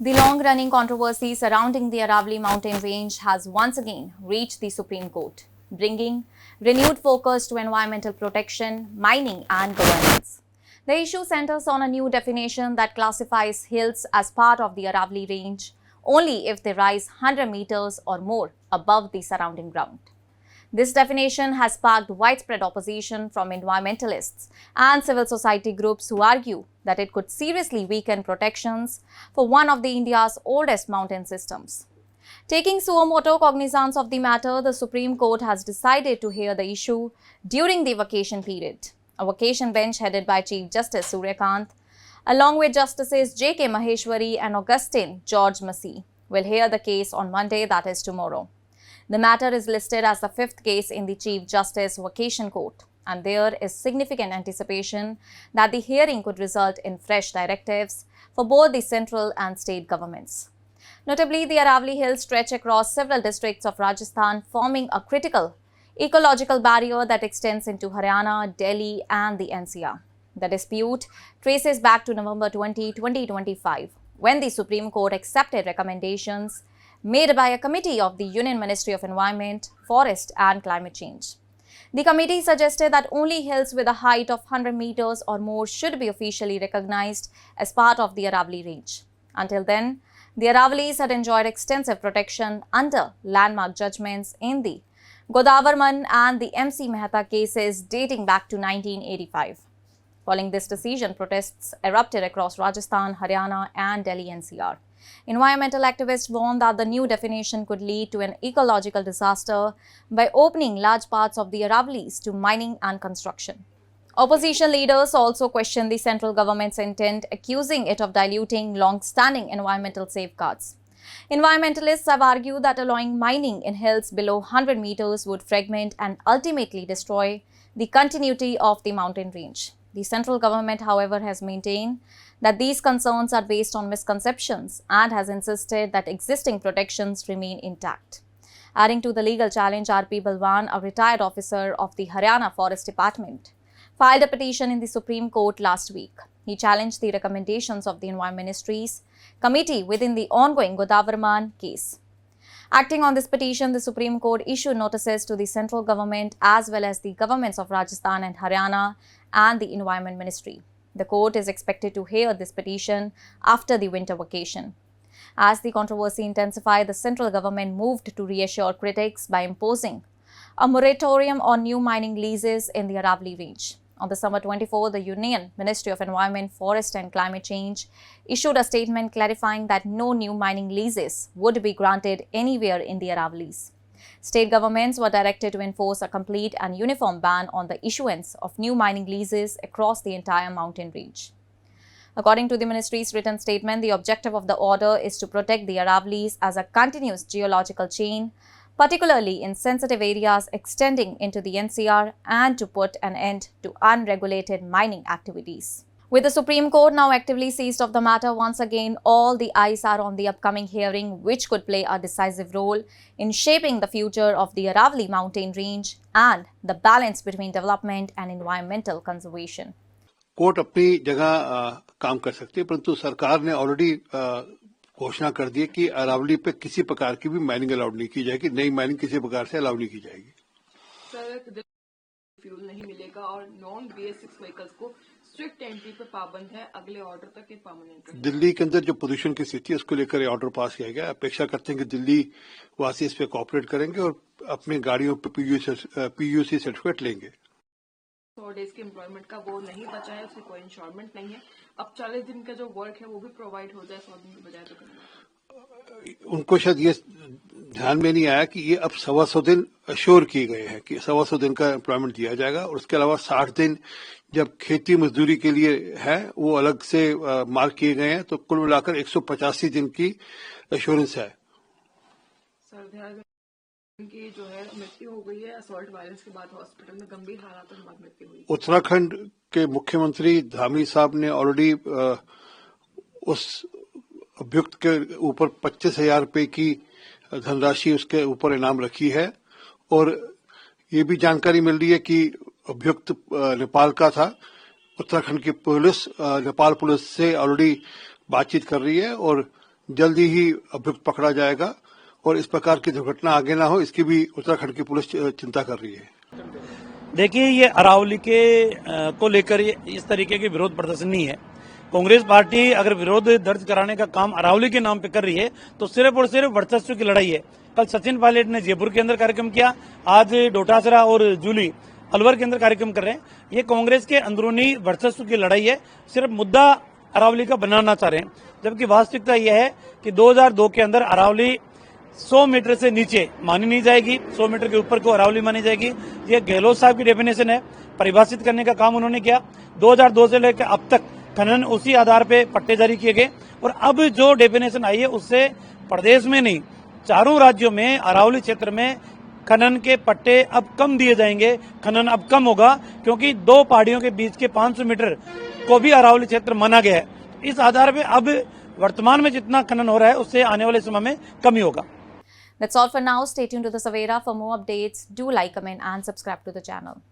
The long-running controversy surrounding the Aravalli mountain range has once again reached the Supreme Court, bringing renewed focus to environmental protection, mining and governance. The issue centers on a new definition that classifies hills as part of the Aravalli range only if they rise 100 meters or more above the surrounding ground. This definition has sparked widespread opposition from environmentalists and civil society groups who argue that it could seriously weaken protections for one of India's oldest mountain systems. Taking suo motu cognizance of the matter, the Supreme Court has decided to hear the issue during the vacation period. A vacation bench headed by Chief Justice Suryakant, along with Justices J.K. Maheshwari and Augustine George Massey, will hear the case on Monday, that is tomorrow. The matter is listed as the fifth case in the Chief Justice Vacation Court, and there is significant anticipation that the hearing could result in fresh directives for both the central and state governments. Notably, the Aravalli Hills stretch across several districts of Rajasthan, forming a critical ecological barrier that extends into Haryana, Delhi and the NCR. The dispute traces back to November 20, 2025, when the Supreme Court accepted recommendations made by a committee of the Union Ministry of Environment, Forest and Climate Change. The committee suggested that only hills with a height of 100 meters or more should be officially recognized as part of the Aravalli range. Until then, the Aravallis had enjoyed extensive protection under landmark judgments in the Godavarman and the MC Mehta cases dating back to 1985. Following this decision, protests erupted across Rajasthan, Haryana and Delhi NCR. Environmental activists warned that the new definition could lead to an ecological disaster by opening large parts of the Aravallis to mining and construction. Opposition leaders also questioned the central government's intent, accusing it of diluting long-standing environmental safeguards. Environmentalists have argued that allowing mining in hills below 100 meters would fragment and ultimately destroy the continuity of the mountain range. The central government, however, has maintained that these concerns are based on misconceptions and has insisted that existing protections remain intact. Adding to the legal challenge, R.P. Balwan, a retired officer of the Haryana Forest Department, filed a petition in the Supreme Court last week. He challenged the recommendations of the Environment Ministry's committee within the ongoing Godavarman case. Acting on this petition, the Supreme Court issued notices to the central government as well as the governments of Rajasthan and Haryana and the Environment Ministry. The court is expected to hear this petition after the winter vacation. As the controversy intensified, the central government moved to reassure critics by imposing a moratorium on new mining leases in the Aravalli range. On December 24, the Union Ministry of Environment, Forest and Climate Change issued a statement clarifying that no new mining leases would be granted anywhere in the Aravallis. State governments were directed to enforce a complete and uniform ban on the issuance of new mining leases across the entire mountain range. According to the ministry's written statement, the objective of the order is to protect the Aravallis as a continuous geological chain, particularly in sensitive areas extending into the NCR, and to put an end to unregulated mining activities. With the Supreme Court now actively seized of the matter, once again, all the eyes are on the upcoming hearing, which could play a decisive role in shaping the future of the Aravalli mountain range and the balance between development and environmental conservation. Court अपनी जगह काम कर सकती है, परंतु सरकार ने already घोषणा कर दी है कि अरावली पे किसी प्रकार की भी माइनिंग अलाउड नहीं की जाएगी, नई माइनिंग किसी प्रकार से अलाउड नहीं की जाएगी। सर, फ्यूल नहीं मिलेगा और नॉन BS6 व्हीकल्स को स्ट्रिक्ट एंट्री पे पाबंद है, अगले ऑर्डर तक ये परमानेंट है। दिल्ली के अंदर जो पोल्यूशन की स्थिति है उसको लेकर ऑर्डर पास किया गया। अपेक्षा करते हैं कि दिल्ली वासी इस पे कोऑपरेट करेंगे और अपनी गाड़ियों पे PUC सर्टिफिकेट लेंगे। 100 डेज के एम्प्लॉयमेंट का वो नहीं बचा है, उसकी कोई इंश्योरमेंट नहीं है। अब 40 दिन का जो वर्क है वो भी प्रोवाइड हो जाए 100 दिन के बजाय तो करना। उनको शायद ये ध्यान में नहीं आया कि ये अब 125 दिन अश्योर किए गए हैं कि 125 दिन का एम्प्लॉयमेंट दिया जाएगा और उसके अलावा 60 दिन जब खेती मजदूरी के लिए है वो अलग से मार्क किए गए हैं, तो कुल मिलाकर 185 दिन की एश्योरेंस है। सर, की जो है मृत्यु हो गई है असॉल्ट वायलेंस के बाद हॉस्पिटल में गंभीर हालातों के बाद मृत्यु हुई। उत्तराखंड के मुख्यमंत्री धामी साहब ने ऑलरेडी उस अभियुक्त के ऊपर 25,000 रुपए की धनराशि उसके ऊपर इनाम रखी है और ये भी जानकारी मिल रही है कि अभियुक्त नेपाल का था। उत्तराखंड की पुलिस नेपाल पुलिस से ऑलरेडी बातचीत कर रही है और जल्दी ही अभियुक्त पकड़ा जाएगा और इस प्रकार की दुर्घटना आगे ना हो, इसकी भी उत्तराखंड की पुलिस चिंता कर रही है। देखिए, ये अरावली के को लेकर इस तरीके के विरोध प्रदर्शन नहीं है। कांग्रेस पार्टी अगर विरोध दर्ज कराने का काम अरावली के नाम पे कर रही है तो सिर्फ और सिर्फ वर्चस्व की लड़ाई है। कल सचिन पायलट ने जयपुर के अंदर कार्यक्रम किया, आज डोटासरा और जूली अलवर के अंदर कार्यक्रम कर रहे हैं। ये कांग्रेस के अंदरूनी वर्चस्व की लड़ाई है, सिर्फ मुद्दा अरावली का बनाना चाह रहे हैं, जबकि वास्तविकता यह है कि 2002 के अंदर अरावली 100 मीटर से नीचे मानी नहीं जाएगी, 100 मीटर के ऊपर को अरावली मानी जाएगी। ये गहलोत साहब की डेफिनेशन है, परिभाषित करने का काम उन्होंने किया। 2002 से लेकर अब तक खनन उसी आधार पे पट्टे जारी किए गए और अब जो डेफिनेशन आई है उससे प्रदेश में नहीं, चारों राज्यों में अरावली क्षेत्र में खनन के पट्टे अब कम दिए जाएंगे, खनन अब कम होगा, क्योंकि दो पहाड़ियों के बीच के 500 मीटर को भी अरावली क्षेत्र माना गया है। इस आधार पे अब वर्तमान में जितना खनन हो रहा है उससे आने वाले समय में कमी होगा। That's all for now. Stay tuned to the Savera for more updates. Do like, comment and subscribe to the channel.